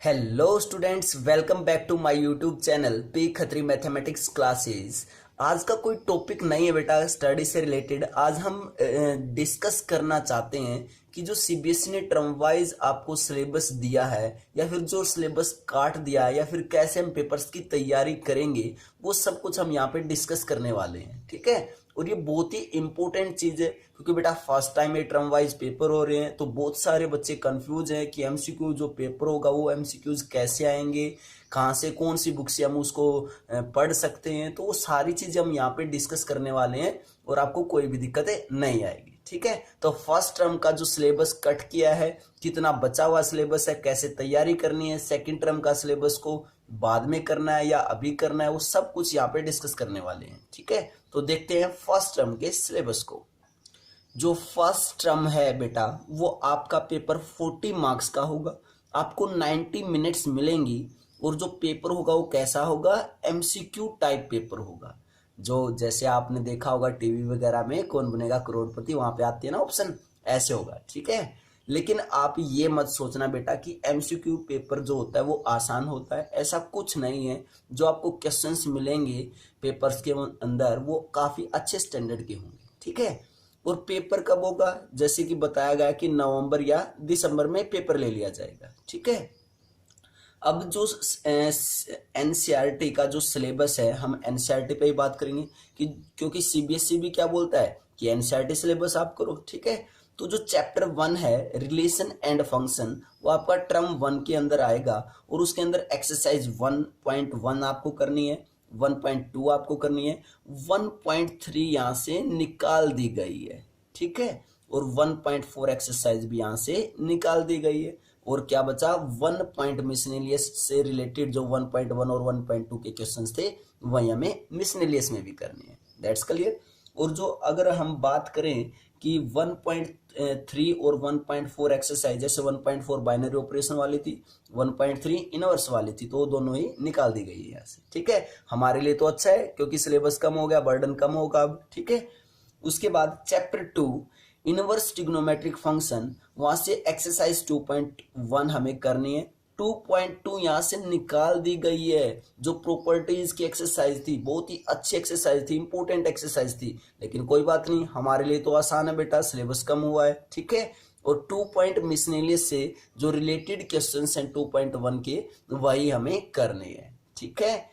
Hello students, welcome back to my YouTube channel P Khatri mathematics classes. आज का कोई topic नहीं है बेटा स्टडी से रिलेटेड। आज हम डिस्कस करना चाहते हैं कि जो सीबीएसई ने टर्म वाइज आपको सिलेबस दिया है या फिर जो सिलेबस काट दिया है या फिर कैसे हम पेपर्स की तैयारी करेंगे, वो सब कुछ हम यहाँ पे डिस्कस करने वाले हैं। ठीक है, और ये बहुत ही इंपॉर्टेंट चीज है क्योंकि बेटा फर्स्ट टाइम ये टर्म वाइज पेपर हो रहे हैं, तो बहुत सारे बच्चे कंफ्यूज हैं कि एमसीक्यू जो पेपर होगा वो एमसीक्यूज कैसे आएंगे, कहाँ से कौन सी बुक से हम उसको पढ़ सकते हैं। तो वो सारी चीजें हम यहाँ पे डिस्कस करने वाले हैं और आपको कोई भी दिक्कतें नहीं आएगी। ठीक है, तो फर्स्ट टर्म का जो सिलेबस कट किया है, कितना बचा हुआ सिलेबस है, कैसे तैयारी करनी है, सेकंड टर्म का सिलेबस को बाद में करना है या अभी करना है, वो सब कुछ यहाँ पे डिस्कस करने वाले हैं। ठीक है, तो देखते हैं फर्स्ट टर्म के सिलेबस को। जो फर्स्ट टर्म है बेटा वो आपका पेपर 40 मार्क्स का होगा, आपको 90 मिनट्स मिलेंगी और जो पेपर होगा वो कैसा होगा, एमसीक्यू टाइप पेपर होगा। जो जैसे आपने देखा होगा टीवी वगैरह में कौन बनेगा करोड़पति, वहां पे आती है ना ऑप्शन, ऐसे होगा। ठीक है, लेकिन आप ये मत सोचना बेटा कि एमसीक्यू पेपर जो होता है वो आसान होता है, ऐसा कुछ नहीं है। जो आपको क्वेश्चंस मिलेंगे पेपर्स के अंदर वो काफी अच्छे स्टैंडर्ड के होंगे। ठीक है, और पेपर कब होगा, जैसे कि बताया गया कि नवंबर या दिसंबर में पेपर ले लिया जाएगा। ठीक है, अब जो एनसीईआरटी का जो सिलेबस है, हम एनसीईआरटी पे ही बात करेंगे कि क्योंकि सीबीएसई भी क्या बोलता है कि एनसीईआरटी सिलेबस आप करो। ठीक है, तो जो चैप्टर 1 है रिलेशन एंड फंक्शन, वो आपका टर्म 1 के अंदर आएगा और उसके अंदर एक्सरसाइज 1.1 आपको करनी है, 1.2 आपको करनी है, 1.3 यहाँ से निकाल दी गई है। ठीक है, और 1.4 एक्सरसाइज भी यहाँ से निकाल दी गई है। और क्या बचा, 1 पॉइंट मिसलेनियस से रिलेटेड जो 1.1 और 1.2 के क्वेश्चंस थे वही हमें मिसलेनियस में भी करनी है। That's clear. और जो अगर हम बात करें कि 1.3 और 1.4 एक्सरसाइज, जैसे 1.4 बाइनरी ऑपरेशन वाली थी, 1.3 इनवर्स वाली थी, तो दोनों ही निकाल दी गई है यहाँ से। ठीक है, हमारे लिए तो अच्छा है क्योंकि सिलेबस कम हो गया, बर्डन कम होगा अब। ठीक है, उसके बाद चैप्टर 2 इनवर्स ट्रिग्नोमेट्रिक फंक्शन, वहां से एक्सरसाइज 2.1 हमें करनी है। 2.2 यहां से निकाल दी गई है। जो प्रॉपर्टीज की एक्सरसाइज थी बहुत ही अच्छी एक्सरसाइज थी, इंपॉर्टेंट एक्सरसाइज थी, लेकिन कोई बात नहीं, हमारे लिए तो आसान है बेटा, सिलेबस कम हुआ है। ठीक है, और 2 पॉइंट मिसलेनियस से जो रिलेटेड क्वेश्चंस हैं 2.1 के, वही हमें करने हैं। ठीक है,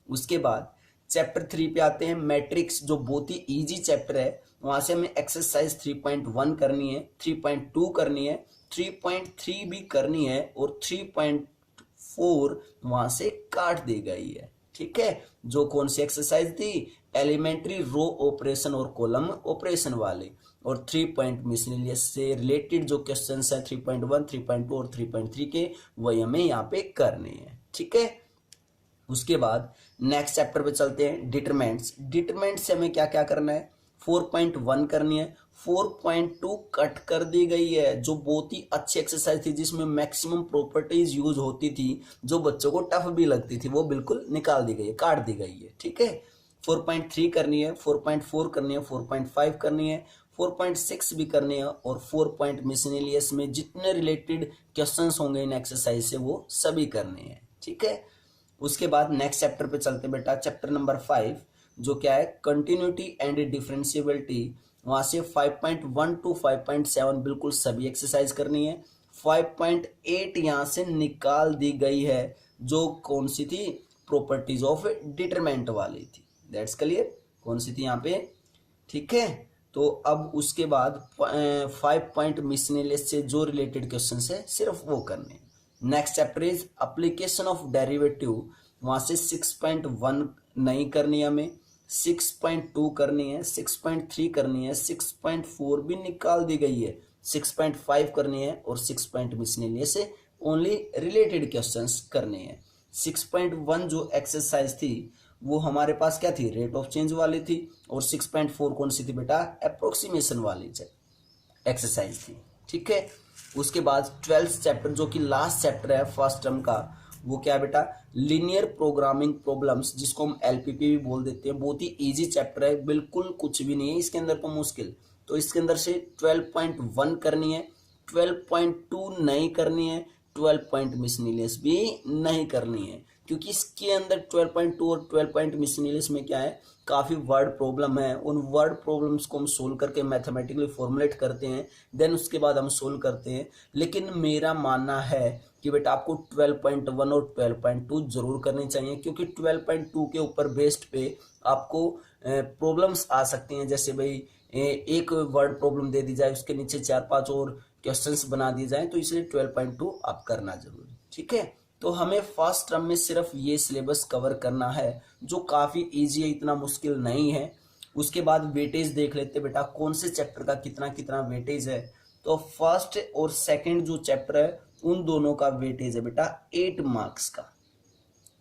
उसके बाद चैप्टर 3 पे आते हैं, मैट्रिक्स, जो बहुत ही इजी चैप्टर है। वहां से हमें एक्सरसाइज 3.1 करनी है, 3.2 करनी है, 3.3 भी करनी है और 3.4 वहां से काट दी गई है। ठीक है, जो कौन सी एक्सरसाइज थी, एलिमेंट्री रो ऑपरेशन और कॉलम ऑपरेशन वाले। और 3 पॉइंट मिसलेनियस से रिलेटेड जो क्वेश्चन है 3.1, 3.2 और 3.3 के, वही हमें यहाँ पे करने हैं। ठीक है, उसके बाद नेक्स्ट चैप्टर पे चलते हैं, डिटरमिनेंट्स। डिटरमिनेंट्स से हमें क्या क्या करना है, 4.1 करनी है, 4.2 कट कर दी गई है। जो बहुत ही अच्छी एक्सरसाइज थी जिसमें मैक्सिमम प्रॉपर्टीज यूज होती थी, जो बच्चों को टफ भी लगती थी, वो बिल्कुल निकाल दी गई है, काट दी गई है। ठीक है, 4.3 करनी है, 4.4 करनी है, 4.5 करनी है, 4.6 भी करनी है, और 4 पॉइंट मिसलेनियस में जितने रिलेटेड क्वेश्चंस होंगे इन एक्सरसाइज से वो सभी करने हैं। ठीक है, उसके बाद नेक्स्ट चैप्टर पे चलते बेटा, चैप्टर नंबर 5, जो क्या है, कंटिन्यूटी एंड डिफरेंशिएबिलिटी। वहां से 5.1 टू 5.7 बिल्कुल सभी एक्सरसाइज करनी है। 5.8 यहां से निकाल दी गई है, जो कौन सी थी, प्रॉपर्टीज ऑफ डिटरमिनेंट वाली थी। दैट्स क्लियर, कौन सी थी यहाँ पे। ठीक है, तो अब उसके बाद 5 पॉइंट मिसलेनियस से जो रिलेटेड क्वेश्चन है सिर्फ वो करने हैं। Next chapter is application of derivative. वहां से 6.1 नहीं करनी है हमें, 6.2 करनी है, 6.3 करनी है, 6.4 भी निकाल दी गई है, 6.5 करनी है, और 6 पॉइंट मिसलेनियस से ओनली रिलेटेड क्वेश्चंस करने हैं। 6.1 जो एक्सरसाइज थी वो हमारे पास क्या थी, रेट ऑफ चेंज वाली थी, और 6.4 कौन सी थी बेटा, अप्रोक्सीमेशन वाली एक्सरसाइज थी। ठीक है, उसके बाद 12th चैप्टर जो कि लास्ट चैप्टर है फर्स्ट टर्म का, वो क्या है बेटा, लीनियर प्रोग्रामिंग प्रॉब्लम्स, जिसको हम एलपीपी भी बोल देते हैं। बहुत ही इजी चैप्टर है, बिल्कुल कुछ भी नहीं है इसके अंदर तो मुश्किल। तो इसके अंदर से 12.1 करनी है, 12.2 नहीं करनी है, 12 पॉइंट मिसनिलियस भी नहीं करनी है, क्योंकि इसके अंदर 12.2 और 12 पॉइंट मिसनिलियस में क्या है, काफ़ी वर्ड प्रॉब्लम है। उन वर्ड प्रॉब्लम्स को हम सोल्व करके मैथमेटिकली फॉर्मुलेट करते हैं, देन उसके बाद हम सोल्व करते हैं। लेकिन मेरा मानना है कि बेटा आपको 12.1 और 12.2 जरूर करनी चाहिए, क्योंकि 12.2 के ऊपर बेस्ड पे आपको प्रॉब्लम्स आ सकती हैं। जैसे भाई एक वर्ड प्रॉब्लम दे दी जाए, उसके नीचे 4-5 और क्वेश्चंस बना दिए जाए, तो इसलिए 12.2 आप करना जरूरी, ठीक है। तो हमें फर्स्ट टर्म में सिर्फ ये सिलेबस कवर करना है, जो काफ़ी इजी है, इतना मुश्किल नहीं है। उसके बाद वेटेज देख लेते बेटा, कौन से चैप्टर का कितना कितना वेटेज है। तो फर्स्ट और सेकंड जो चैप्टर है उन दोनों का वेटेज है बेटा 8 मार्क्स का,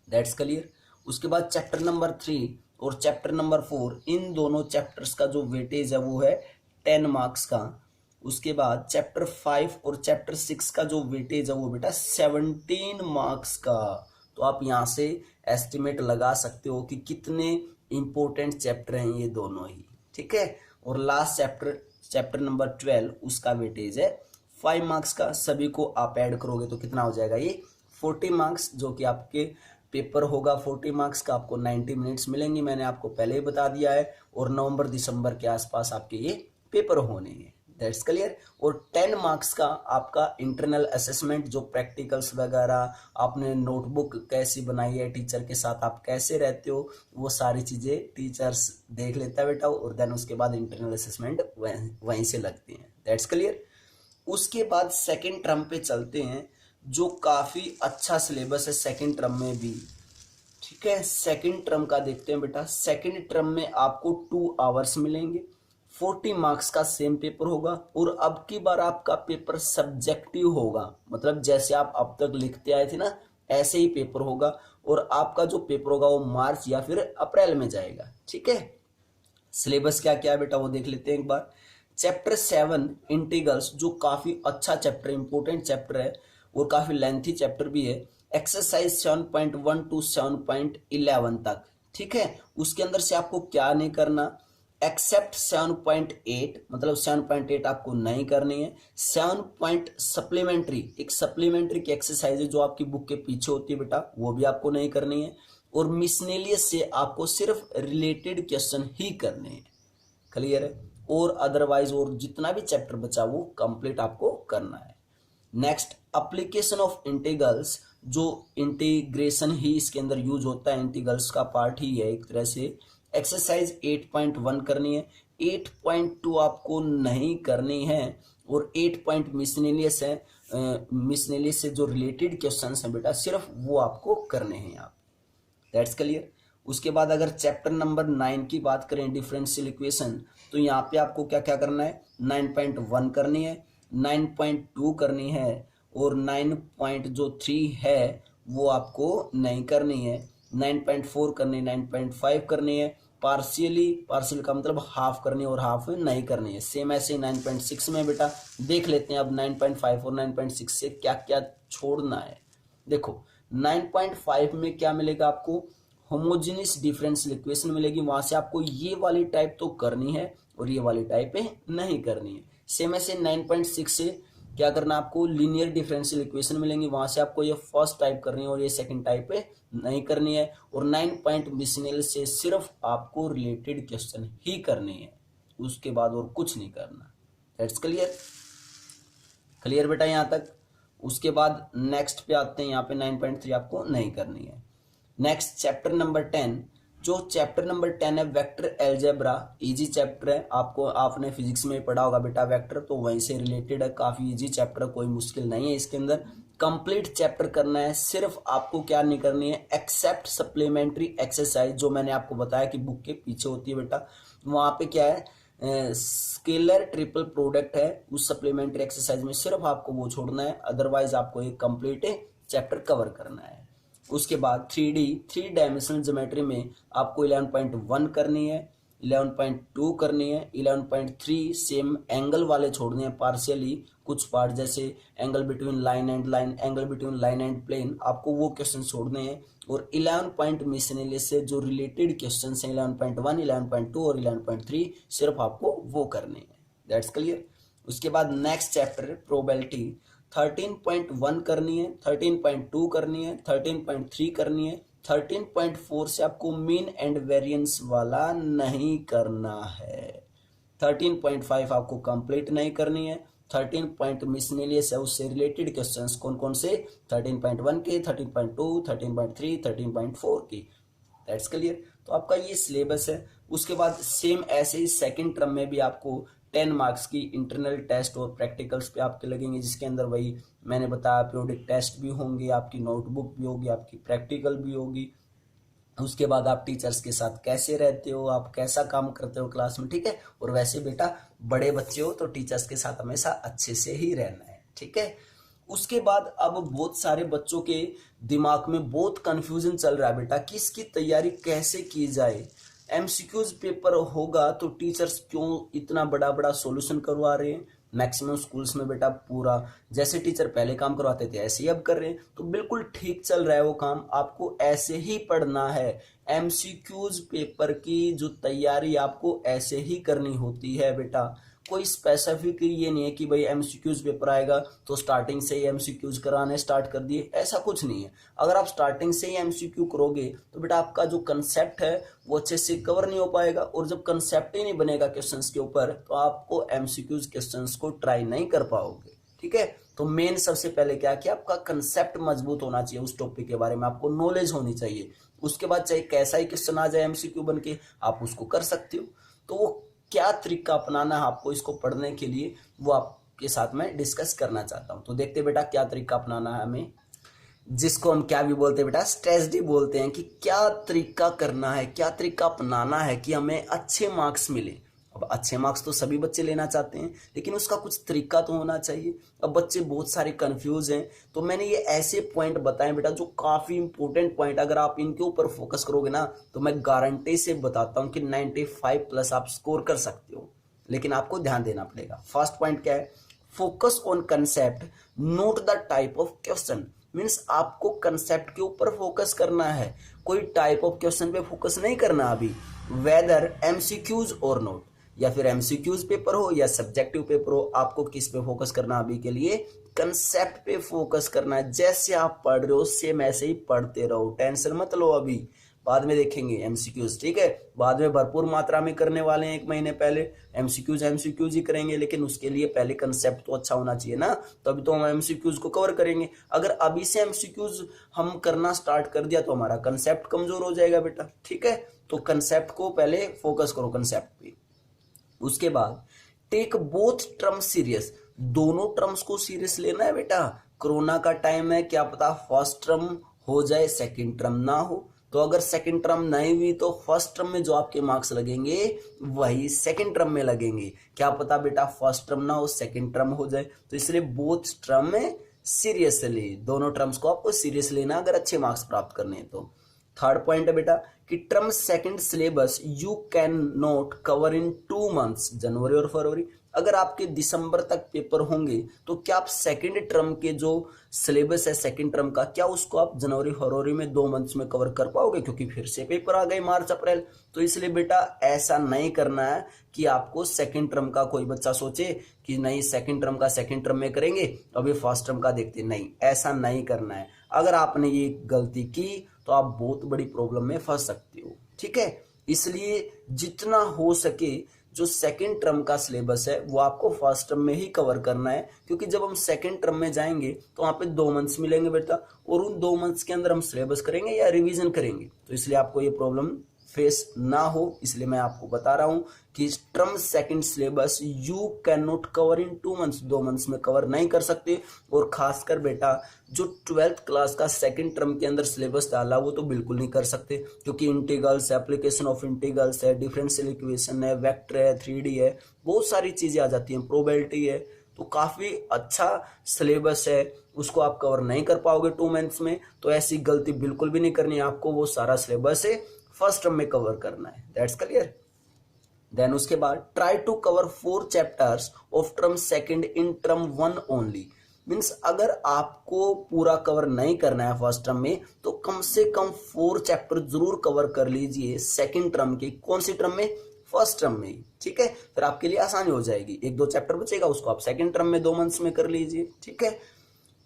दैट्स क्लियर। उसके बाद चैप्टर नंबर 3 और चैप्टर नंबर 4, इन दोनों चैप्टर्स का जो वेटेज है वो है 10 मार्क्स का। उसके बाद चैप्टर 5 और चैप्टर 6 का जो वेटेज है वो बेटा 17 मार्क्स का। तो आप यहाँ से एस्टिमेट लगा सकते हो कि कितने इंपॉर्टेंट चैप्टर हैं ये दोनों ही, ठीक है। और लास्ट चैप्टर नंबर 12, उसका वेटेज है 5 मार्क्स का। सभी को आप ऐड करोगे तो कितना हो जाएगा, ये 40 मार्क्स, जो कि आपके पेपर होगा 40 मार्क्स का। आपको 90 मिनट्स मिलेंगी, मैंने आपको पहले ही बता दिया है। और नवंबर दिसंबर के आसपास आपके ये पेपर होने हैं, दैट्स क्लियर। और 10 मार्क्स का आपका इंटरनल असेसमेंट, जो प्रैक्टिकल्स वगैरह, आपने नोटबुक कैसी बनाई है, टीचर के साथ आप कैसे रहते हो, वो सारी चीज़ें टीचर्स देख लेता है बेटा। और देन उसके बाद इंटरनल असेसमेंट वहीं से लगती हैं, दैट्स क्लियर। उसके बाद सेकेंड टर्म पे चलते हैं, जो काफ़ी अच्छा सिलेबस है सेकेंड टर्म में भी, ठीक है। सेकेंड टर्म का देखते हैं बेटा। सेकेंड टर्म में आपको 2 आवर्स मिलेंगे, 40 मार्क्स का सेम पेपर होगा। और अब की बार आपका पेपर सब्जेक्टिव होगा, मतलब जैसे आप अब तक लिखते आए थे ना, ऐसे ही पेपर होगा। और आपका जो पेपर होगा वो मार्च या फिर अप्रैल में जाएगा, ठीक है। सिलेबस क्या क्या है बेटा वो देख लेते हैं एक बार। चैप्टर 7 इंटीग्रल्स, जो काफ़ी अच्छा चैप्टर, इंपॉर्टेंट चैप्टर है और काफ़ी लेंथी चैप्टर भी है। एक्सरसाइज 7.1 टू 7.11 तक, ठीक है। उसके अंदर से आपको क्या नहीं करना, एक्सेप्ट 7.8, मतलब 7.8 आपको नहीं करनी है। 7 पॉइंट सप्लीमेंट्री, एक सप्लीमेंट्री की एक्सरसाइज है जो आपकी बुक के पीछे होती है बेटा, वो भी आपको नहीं करनी है। और मिसनेलियस से आपको सिर्फ रिलेटेड क्वेश्चन ही करने हैं, क्लियर है। और अदरवाइज और जितना भी चैप्टर बचा वो कंप्लीट आपको करना है। नेक्स्ट, एप्लीकेशन ऑफ इंटीग्रल्स, जो इंटीग्रेशन ही इसके अंदर यूज होता है, इंटीग्रल्स का पार्ट ही है एक तरह से। एक्सरसाइज 8.1 करनी है, 8.2 आपको नहीं करनी है। और 8 पॉइंट मिसनेलियस है, मिसनेलियस से जो रिलेटेड क्वेश्चन हैं बेटा, सिर्फ वो आपको करने हैं आप, दैट्स क्लियर। उसके बाद अगर चैप्टर नंबर 9 की बात करें, डिफरेंशियल इक्वेशन, तो यहाँ पे आपको क्या क्या करना है, 9.1 करनी है, 9.2 करनी है। और 9.3 है वो आपको नहीं करनी है। 9.4 करनी है, 9.5 करनी है। पार्शियल का मतलब हाफ करनी है और हाफ नहीं करनी है। सेम ऐसे 9.6 में बेटा देख लेते हैं अब 9.5 और 9.6 से क्या क्या छोड़ना है। देखो 9.5 में क्या मिलेगा आपको, होमोजेनियस डिफरेंशियल इक्वेशन मिलेगी। वहां से आपको ये वाली टाइप तो करनी है और ये वाली टाइप नहीं करनी है। सेम ऐसे 9.6 से क्या करना, आपको लीनियर डिफरेंशियल इक्वेशन मिलेंगी। वहां से आपको ये फर्स्ट टाइप करनी है और ये सेकंड टाइप नहीं करनी है। और 9 पॉइंट मिसनेल से सिर्फ आपको रिलेटेड क्वेश्चन ही करनी है, उसके बाद और कुछ नहीं करना, दैट्स क्लियर। क्लियर बेटा यहाँ तक। उसके बाद नेक्स्ट पे आते हैं, यहाँ पे 9.3 आपको नहीं करनी है। नेक्स्ट चैप्टर नंबर 10, जो चैप्टर नंबर 10 है वेक्टर एल्जेब्रा, इजी चैप्टर है। आपको आपने फिजिक्स में पढ़ा होगा बेटा वेक्टर, तो वहीं से रिलेटेड है, काफी इजी चैप्टर, कोई मुश्किल नहीं है इसके अंदर। कंप्लीट चैप्टर करना है, सिर्फ आपको क्या नहीं करनी है, एक्सेप्ट सप्लीमेंट्री एक्सरसाइज, जो मैंने आपको बताया कि बुक के पीछे होती है बेटा। वहां पे क्या है, स्केलर ट्रिपल प्रोडक्ट है, उस सप्लीमेंट्री एक्सरसाइज में सिर्फ आपको वो छोड़ना है, अदरवाइज आपको एक कंप्लीट चैप्टर कवर करना है। उसके बाद 3 डायमेंशनल ज्योमेट्री में आपको 11.1 करनी है, 11.2 करनी है, 11.3 सेम एंगल वाले छोड़ने हैं पार्शियली, कुछ पार्ट जैसे angle between line and line, angle between line and plane, आपको वो क्वेश्चन छोड़ने हैं। और 11 पॉइंट मिसलेनियस से जो रिलेटेड क्वेश्चन हैं 11.1, 11.2 और 11.3 सिर्फ आपको वो करने हैं, दैट्स क्लियर। उसके बाद नेक्स्ट चैप्टर प्रोबेबिलिटी, 13.1 करनी है, 13.2 करनी है, 13.3 करनी है, 13.4 से आपको मीन एंड वेरिएंस वाला नहीं करना है, 13.5 आपको कंप्लीट नहीं करनी है, 13 पॉइंट मिसलेनियस है उससे रिलेटेड क्वेश्चंस कौन कौन से, 13.1 के, 13.2, 13.3, 13.4 की। That's clear. तो आपका ये सिलेबस है। उसके बाद सेम ऐसे ही सेकंड टर्म में भी आपको 10 मार्क्स की इंटरनल टेस्ट और प्रैक्टिकल्स पे आपके लगेंगे, जिसके अंदर वही मैंने बताया पीरियोडिक टेस्ट भी होंगे, आपकी नोटबुक भी होगी, आपकी प्रैक्टिकल भी होगी। उसके बाद आप टीचर्स के साथ कैसे रहते हो, आप कैसा काम करते हो क्लास में, ठीक है। और वैसे बेटा बड़े बच्चे हो तो टीचर्स के साथ हमेशा अच्छे से ही रहना है, ठीक है। उसके बाद अब बहुत सारे बच्चों के दिमाग में बहुत कंफ्यूजन चल रहा है बेटा कि इसकी तैयारी कैसे की जाए। एमसीक्यूज पेपर होगा तो टीचर्स क्यों इतना बड़ा बड़ा सॉल्यूशन करवा रहे हैं। मैक्सिमम स्कूल्स में बेटा पूरा जैसे टीचर पहले काम करवाते थे ऐसे ही अब कर रहे हैं, तो बिल्कुल ठीक चल रहा है वो काम, आपको ऐसे ही पढ़ना है। एमसीक्यूज पेपर की जो तैयारी आपको ऐसे ही करनी होती है बेटा। कोई स्पेसिफिक ये नहीं है कि भाई एमसीक्यूज पेपर आएगा तो स्टार्टिंग से ही एमसीक्यूज कराने स्टार्ट कर दिए, ऐसा कुछ नहीं है। अगर आप स्टार्टिंग से ही एमसीक्यू करोगे तो बेटा आपका जो कंसेप्ट है वो अच्छे से कवर नहीं हो पाएगा, और जब कंसेप्ट ही नहीं बनेगा क्वेश्चंस के ऊपर तो आपको एमसीक्यूज क्वेश्चंस को ट्राई नहीं कर पाओगे, ठीक है। तो मेन सबसे पहले क्या कि आपका कंसेप्ट मजबूत होना चाहिए, उस टॉपिक के बारे में आपको नॉलेज होनी चाहिए। उसके बाद चाहे कैसा ही क्वेश्चन आ जाए एमसीक्यू बन के आप उसको कर सकते हो। तो वो क्या तरीका अपनाना है आपको इसको पढ़ने के लिए वो आपके साथ में डिस्कस करना चाहता हूं। तो देखते बेटा क्या तरीका अपनाना है हमें, जिसको हम क्या भी बोलते हैं बेटा स्ट्रेटजी बोलते हैं, कि क्या तरीका करना है, क्या तरीका अपनाना है कि हमें अच्छे मार्क्स मिले। अब अच्छे मार्क्स तो सभी बच्चे लेना चाहते हैं, लेकिन उसका कुछ तरीका तो होना चाहिए। अब बच्चे बहुत सारे कंफ्यूज हैं, तो मैंने ये ऐसे पॉइंट बताए बेटा जो काफी इंपॉर्टेंट पॉइंट, अगर आप इनके ऊपर फोकस करोगे ना तो मैं गारंटी से बताता हूं कि 95+ आप स्कोर कर सकते हो। लेकिन आपको ध्यान देना पड़ेगा। फर्स्ट पॉइंट क्या है, focus on concept note the type of question. Means आपको कंसेप्ट के ऊपर फोकस करना है, कोई टाइप ऑफ क्वेश्चन पे फोकस नहीं करना अभी। वेदर एमसीक्यूज और नोट, या फिर एमसीक्यूज पेपर हो या सब्जेक्टिव पेपर हो, आपको किस पे फोकस करना अभी के लिए, कंसेप्ट पे फोकस करना है। जैसे आप पढ़ रहे हो सेम ऐसे ही पढ़ते रहो, टेंशन मत लो। अभी बाद में देखेंगे एमसीक्यूज, ठीक है, बाद में भरपूर मात्रा में करने वाले हैं। 1 महीने पहले एमसीक्यूज ही करेंगे, लेकिन उसके लिए पहले कंसेप्ट तो अच्छा होना चाहिए ना, तभी तो हम एमसीक्यूज को कवर करेंगे। अगर अभी से एमसीक्यूज हम करना स्टार्ट कर दिया तो हमारा कंसेप्ट कमजोर हो जाएगा बेटा, ठीक है। तो कंसेप्ट को पहले फोकस करो, कंसेप्ट पे। उसके बाद टेक बोथ टर्म सीरियस, दोनों टर्म्स को सीरियस लेना है बेटा। कोरोना का टाइम है, क्या पता फर्स्ट टर्म हो जाए सेकंड टर्म ना हो, तो अगर सेकंड टर्म नहीं हुई तो फर्स्ट टर्म में जो आपके मार्क्स लगेंगे वही सेकंड टर्म में लगेंगे। क्या पता बेटा फर्स्ट टर्म ना हो सेकंड टर्म हो जाए, तो इसलिए बोथ टर्म में सीरियसली, दोनों टर्म्स को आपको सीरियस लेना अगर अच्छे मार्क्स प्राप्त करने हैं तो। थर्ड पॉइंट है बेटा कि term second syllabus you can not cover in 2 months, जनवरी और फरवरी। अगर आपके दिसंबर तक पेपर होंगे तो क्या आप सेकंड टर्म के जो सिलेबस है सेकंड टर्म का, क्या उसको आप जनवरी फरवरी में 2 मंथ्स में कवर कर पाओगे, क्योंकि फिर से पेपर आ गए मार्च अप्रैल। तो इसलिए बेटा ऐसा नहीं करना है कि आपको सेकंड टर्म का कोई बच्चा सोचे कि नहीं सेकंड टर्म का सेकंड टर्म में करेंगे अभी फर्स्ट टर्म का देखते, नहीं ऐसा नहीं करना है। अगर आपने ये गलती की तो आप बहुत बड़ी प्रॉब्लम में फंस सकते हो, ठीक है। इसलिए जितना हो सके जो सेकंड टर्म का सिलेबस है वो आपको फर्स्ट टर्म में ही कवर करना है, क्योंकि जब हम सेकंड टर्म में जाएंगे तो वहां पे 2 मंथ्स मिलेंगे बेटा, और उन 2 मंथ्स के अंदर हम सिलेबस करेंगे या रिवीजन करेंगे। तो इसलिए आपको ये प्रॉब्लम फेस ना हो, इसलिए मैं आपको बता रहा हूं कि term second syllabus you can not cover in 2 months, 2 months में कवर नहीं कर सकते। और खासकर बेटा जो 12th क्लास का सेकंड टर्म के अंदर सिलेबस डाला वो तो बिल्कुल नहीं कर सकते, क्योंकि इंटीग्रल्स, एप्लीकेशन ऑफ इंटीग्रल्स है, डिफरेंशियल इक्वेशन है, वेक्टर है, 3D है, बहुत सारी चीजें आ जाती हैं, प्रोबेबिलिटी है। तो काफी अच्छा सिलेबस है, उसको आप कवर नहीं कर पाओगे 2 मंथ्स में। तो ऐसी गलती बिल्कुल भी नहीं करनी है आपको, वो सारा सिलेबस है फर्स्ट टर्म में कवर करना है। That's clear. देन उसके बाद try to cover 4 chapters of term second in term 1 only. Means अगर आपको पूरा कवर नहीं करना है फर्स्ट टर्म में तो कम से कम 4 चैप्टर जरूर कवर कर लीजिए सेकंड टर्म के। कौन सी टर्म में? फर्स्ट टर्म में, ठीक है। फिर आपके लिए आसानी हो जाएगी, 1-2 चैप्टर बचेगा उसको आप सेकंड टर्म में 2 मंथ्स में कर लीजिए, ठीक है।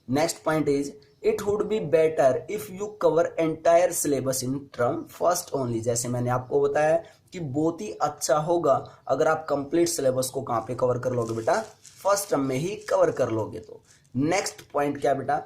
Next point is it would be better if you cover entire syllabus in term first only. जैसे मैंने आपको बताया कि बहुत ही अच्छा होगा अगर आप कंप्लीट सिलेबस को कहाँ पे कवर कर लोगे बेटा, फर्स्ट टर्म में ही कवर कर लोगे। तो नेक्स्ट पॉइंट क्या बेटा,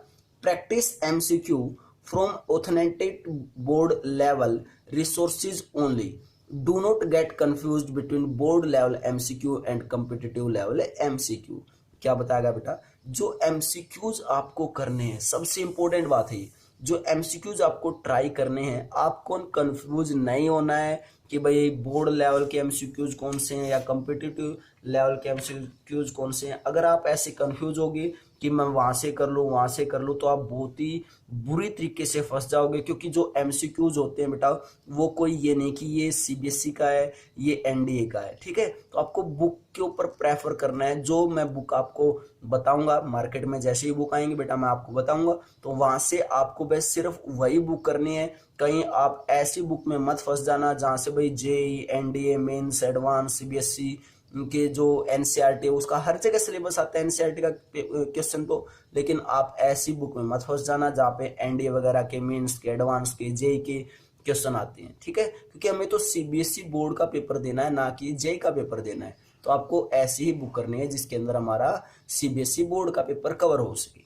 practice MCQ from authentic board level resources only, do not gate confused between board level MCQ and competitive level MCQ. क्या बताएगा बेटा, जो एमसीक्यूज आपको करने हैं, सबसे इंपॉर्टेंट बात है जो एमसीक्यूज आपको ट्राई करने हैं, आपको कंफ्यूज नहीं होना है कि भाई बोर्ड लेवल के एमसीक्यूज कौन से हैं या कॉम्पिटिटिव लेवल के एमसीक्यूज कौन से हैं। अगर आप ऐसे कंफ्यूज होगे कि मैं वहां से कर लूँ वहां से कर लूँ, तो आप बहुत ही बुरी तरीके से फंस जाओगे, क्योंकि जो एमसीक्यूज होते हैं बेटा वो कोई ये नहीं कि ये सीबीएसई का है ये एनडीए का है, ठीक है। तो आपको बुक के ऊपर प्रेफर करना है, जो मैं बुक आपको बताऊंगा मार्केट में जैसे ही बुक आएंगे बेटा मैं आपको बताऊंगा, तो वहां से आपको बस सिर्फ वही बुक करनी है। कहीं आप ऐसी बुक में मत फंस जाना जहां से भाई JEE NDA mains advanced CBSE के जो एनसीईआरटी उसका हर जगह सिलेबस आता है एनसीईआरटी का क्वेश्चन तो, लेकिन आप ऐसी बुक में मत फंस जाना जहाँ पे एनडीए वगैरह के मेंस के एडवांस के जेई के क्वेश्चन आते हैं, ठीक है। क्योंकि हमें तो सीबीएसई बोर्ड का पेपर देना है ना कि जेई का पेपर देना है, तो आपको ऐसी ही बुक करनी है जिसके अंदर हमारा सीबीएसई बोर्ड का पेपर कवर हो सके।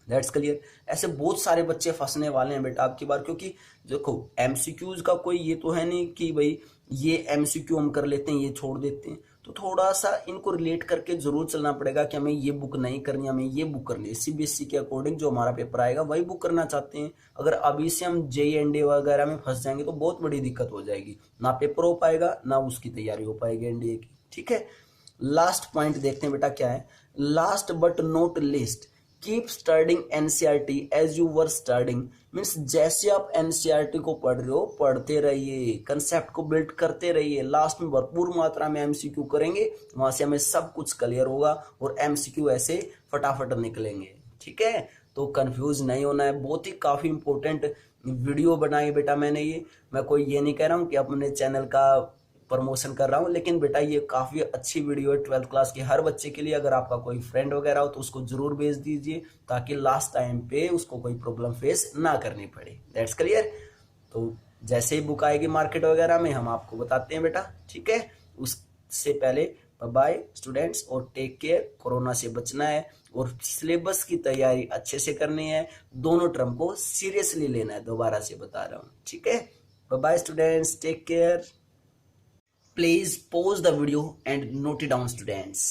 That's clear. ऐसे बहुत सारे बच्चे फंसने वाले हैं बेटा आपकी बार, क्योंकि देखो एमसीक्यूज का कोई ये तो है नहीं कि भाई ये एमसीक्यू हम कर लेते हैं ये छोड़ देते हैं, तो थोड़ा सा इनको रिलेट करके जरूर चलना पड़ेगा कि हमें ये बुक नहीं करनी, हमें ये बुक करनी है सीबीएसई के अकॉर्डिंग जो हमारा पेपर आएगा वही बुक करना चाहते हैं। अगर अभी से हम जेई एनडीए वगैरह में फंस जाएंगे तो बहुत बड़ी दिक्कत हो जाएगी, ना पेपर हो पाएगा ना उसकी तैयारी हो पाएगी एनडीए की, ठीक है। लास्ट पॉइंट देखते हैं बेटा क्या है, last but not least keep studying NCERT as you were studying. Means जैसे आप एनसीईआरटी को पढ़ रहे हो पढ़ते रहिए, कंसेप्ट को बिल्ड करते रहिए, लास्ट में भरपूर मात्रा में एमसीक्यू करेंगे, वहां से हमें सब कुछ क्लियर होगा और एमसीक्यू ऐसे फटाफट निकलेंगे, ठीक है। तो कंफ्यूज नहीं होना है, बहुत ही काफी इंपॉर्टेंट वीडियो बनाई बेटा मैंने ये, मैं कोई ये नहीं कह रहा हूँ कि अपने चैनल का प्रमोशन कर रहा हूँ, लेकिन बेटा ये काफी अच्छी वीडियो है 12th क्लास के हर बच्चे के लिए। अगर आपका कोई फ्रेंड वगैरह हो तो उसको जरूर भेज दीजिए ताकि लास्ट टाइम पे उसको कोई प्रॉब्लम फेस ना करनी पड़े। That's clear. तो जैसे ही बुक आएगी मार्केट वगैरह में हम आपको बताते हैं बेटा, ठीक है। उससे पहले बाय स्टूडेंट्स और टेक केयर, कोरोना से बचना है और सिलेबस की तैयारी अच्छे से करनी है, दोनों टर्म को सीरियसली लेना है, दोबारा से बता रहा हूँ, ठीक है। Bye students, take care. Please pause the video and note it down students.